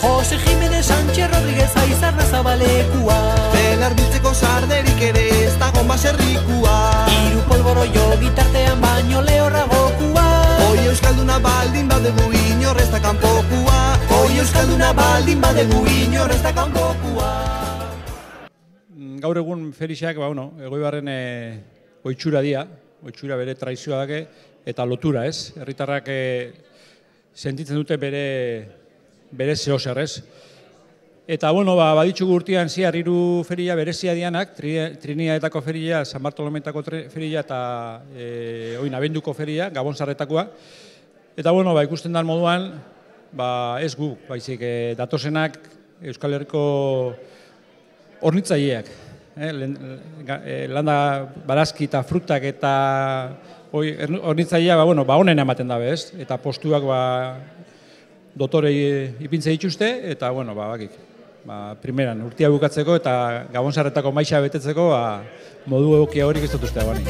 Jose Jimenez Sánchez Rodríguez Aizarra zabalekua, Belar biltzeko sarderik ere ez dagon baserrikua. Hiru polboro jo bitartean baino lehorragokua. Oi euskalduna baldin badegu inor ez da kanpokua. Oi euskalduna baldin badegu inor ez da kanpokua. Gaur egun Felixak, Egoibarren oitxura dia, oitxura bere traizioa dake, eta lotura ez. Herritarrak sentitzen dute bere zehozer ez. Eta, baditxugu urtean ziar hiru feria berezia dianak, Triniadetako feria, San Bartolometako feria eta abenduko feria, Gabonzarretakoa. Eta, ikusten den moduan, ez gu, baizik datozenak Euskal Herriko hornitzaileak. Landa barazki eta frutak eta hornitzaileak honen ematen dabe ez. Eta postuak dotorei ipintze dituzte eta, bakik. Primeran, urtia bukatzeko eta Gabonzarretako maixa betetzeko modu egokia horik ez dut uste dagoenik.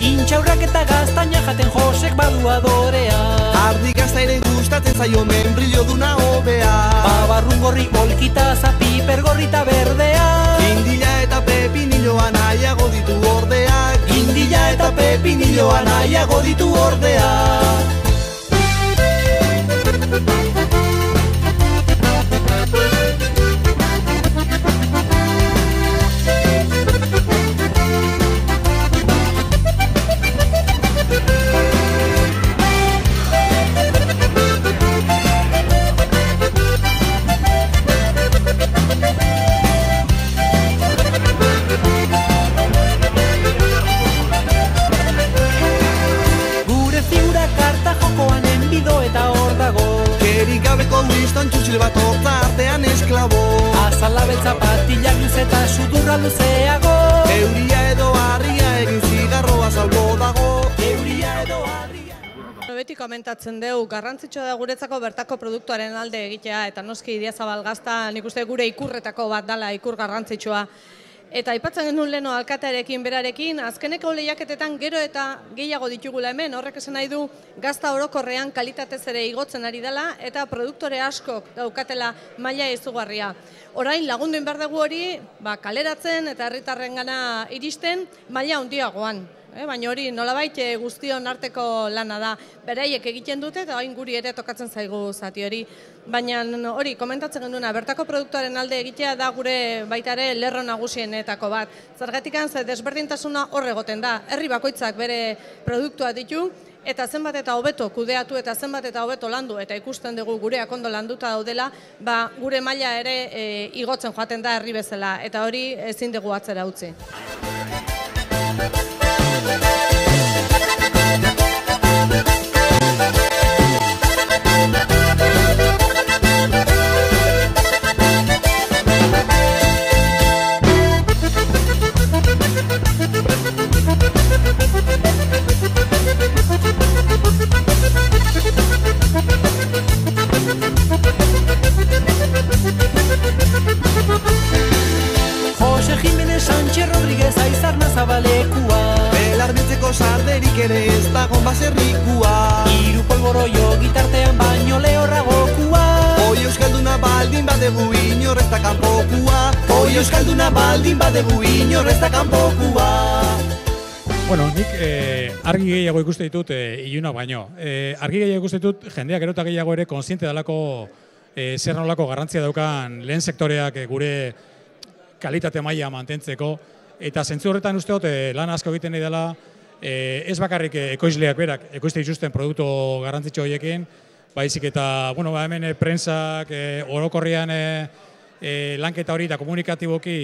Intxaurrak eta gaztaina jaten Josek badu adorea. Ardi gazta ere gustatzen zaio membrillo duna hobea. Babarrun gorri olkita zapiper gorri eta berdea. Indila eta pepinilloa nahiago ditu ordeak. Indila eta pepinilloa nahiago ditu ordea. Txutxil bat horta artean esklabo. Azala beltza patilak luze eta sudurra luzeago. Euria edo harria egin zigarroa zaulo dago. Euria edo harria. Beti komentatzen dugu, garrantzitsua da guretzako bertako produktuaren alde egitea, eta noski Idiazabal Gazta nik uste gure ikurretako bat dala, ikur garrantzitsua. Eta aipatzen genuen leno alkatearekin berarekin, azkeneko lehiaketetan gero eta gehiago ditugula hemen, horrek esan nahi du gazta orokorrean kalitatez ere igotzen ari dela eta produktore askok daukatela maila izugarria. Orain lagundu behar dugu hori, kaleratzen eta herritarrengana iristen maila handiagoan. Baina hori nolabait guztion arteko lana da. Beraiek egiten dute eta hain guri ere tokatzen zaigu zati hori. Baina hori komentatzen genuena, bertako produktuaren alde egitea da gure baitare lerro nagusienetako bat. Zergatikan ze desberdintasuna hor egoten da. Herri bakoitzak bere produktua ditu eta zenbat eta hobeto kudeatu eta zenbat eta hobeto landu eta ikusten dugu gureak ondo landuta daudela, gure maila ere igotzen joaten da herri bezala eta hori ezin dugu atzera utzi. Jose Jimenez Sánchez Rodríguez Aizarra zabalekua. Belar biltzeko sarderik ere ez dagon baserrikua. Hiru polboro jo gitartean baino lehorragokua. Oi euskalduna baldin badegu inor ez da kanpokua. Oi euskalduna baldin badegu inor ez da kanpokua. Nik argi gehiago ikuste ditut ilunak baino. Argi gehiago ikuste ditut jendeak gero eta gehiago ere kontziente dalako zer nolako garrantzia daukan lehen sektoreak gure kalitate maila mantentzeko. Eta zentzu horretan uste dut lan asko egiten nahi dela ez bakarrik ekoizleak berak, ekoizte dituzten produktu garrantzitsu horiekin, baizik eta hemen prentsak orokorrean lanketa hori eta komunikatiboki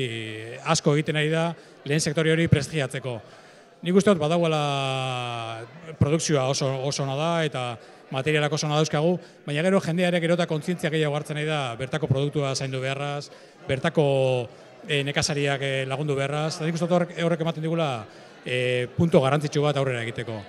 asko egiten ari da lehen sektore hori prestigiatzeko. Nik uste dut badagoela produkzioa oso ona da eta materialak oso ona dauzkagu, baina gero jendea ere gero eta kontzientzia gehiago hartzen nahi da bertako produktua zaindu beharraz, bertako nekazariak lagundu beharraz, eta nik uste dut horrek ematen digula punto garrantzitsu bat aurrera egiteko.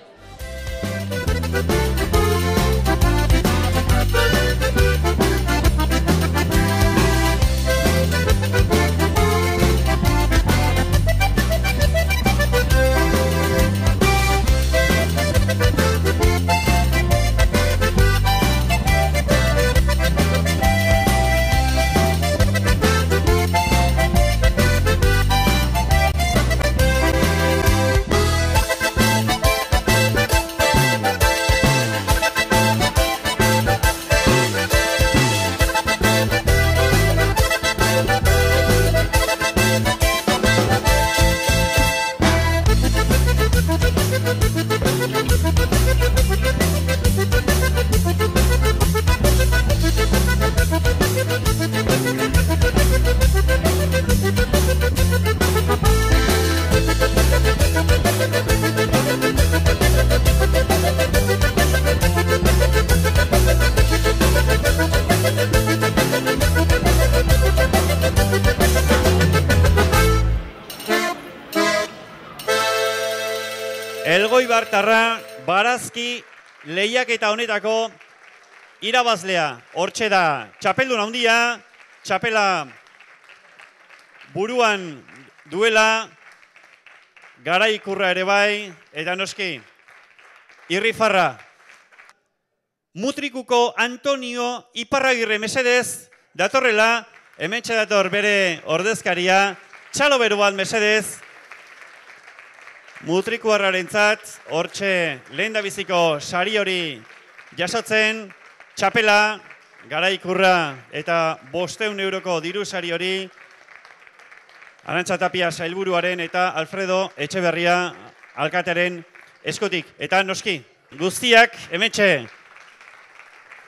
Elgoibartarra barazki lehiaketa honetako irabazlea. Hortxe da, txapeldun handia, txapela buruan duela, garaikurra ere bai, eta noski, irrifarra. Mutrikuko Antonio Iparragirre mesedez, datorrela, hementxe dator bere ordezkaria, txalo beru bat mesedez, Mutrikuarrarentzat, hortxe lehendabiziko sari hori jasotzen, txapela, garaikurra eta 500 euroko diru sari hori, Arantxa Tapia sailburuaren eta Alfredo Etxeberria alkatearen eskutik. Eta noski, guztiak hementxe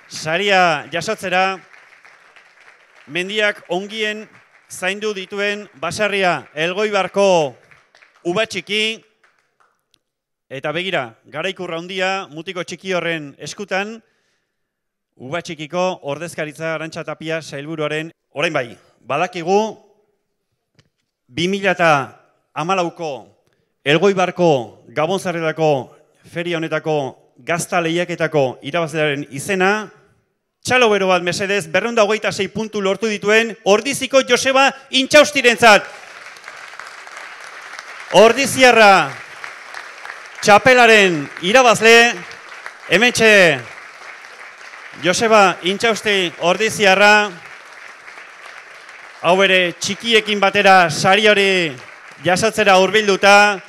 saria jasotzera, mendiak ongien zaindu dituen baserria Elgoibarko Ubatxiki, eta begira, garaikurra handia, mutiko txiki horren eskutan, Ubatxikiko ordezkaritza Arantxa Tapia sailburuaren orain bai. Badakigu, 2014ko Elgoibarko Gabonzarretako feria honetako gazta lehiaketako irabazlearen izena, txalo bero bat mesedez, 226 puntu lortu dituen Ordiziko Joseba Intxaustirentzat. Ordiziarra txapelaren irabazle, hementxe Joseba Intxausti Ordiziarra, hau ere txikiekin batera sari hori jasotzera hurbilduta,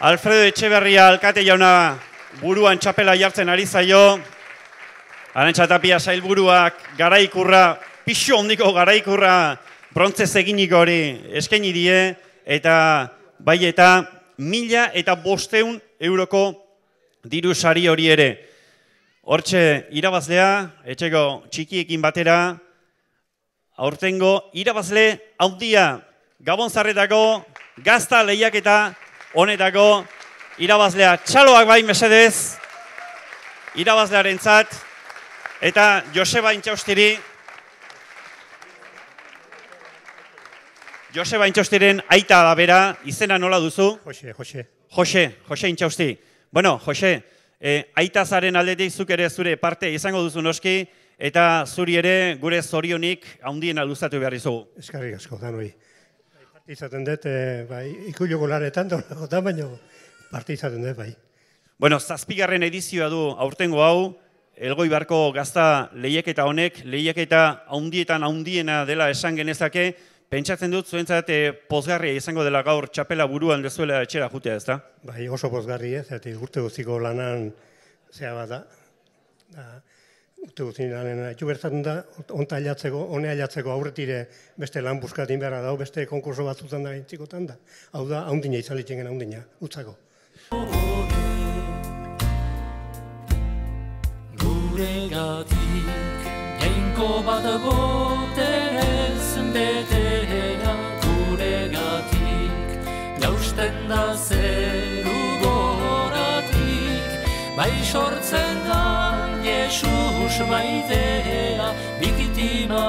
Alfredo Etxeberria alkate jauna buruan txapela jartzen ari zaio, Arantxa Tapia sailburuak garaikurra, pixo hondiko garaikurra brontzez eginiko hori eskaini die, eta bai eta 1.500 euroko diru sari hori ere. Hortxe irabazlea, etxeko txikiekin batera, aurtengo irabazle handia, Gabonzarretako gazta lehiaketa honetako irabazlea. Txaloak bai mesedez, irabazlearentzat, eta Joseba Intxaustiri, Joseba Intxaustiren aita da bera, izena nola duzu? Jose Intxausti. Bueno, Jose, aita zaren aldetik zuk ere zure parte izango duzu noski, eta zuri ere gure zorionik handiena luzatu behar izugu. Eskarrik asko, danoi. Parte izaten dut, ikulioko laretan, baina parte izaten dut, bai. Bueno, 7. edizioa du aurtengo hau, Elgoibarko gazta lehiaketa honek, lehiaketa handietan handiena dela esan genezake, pentsatzen dut zuentzat pozgarria izango dela gaur txapela buruan dezuela etxera jutea, ez da? Bai, oso pozgarri ez, urte guztiko lanan zea bat da. Urte guztiko lanen haitu bertatzen da, hone ailatzeko aurretire beste lan buskatin behar dau, beste konkurso batzutan da entzikotan da. Hau da, haundina izalitzen gen haundina, utzako. Guregatik, jainko bat boterez betea, guregatik, jausten da zeru goratik, bai sortzen da Jesus maitea, bikitima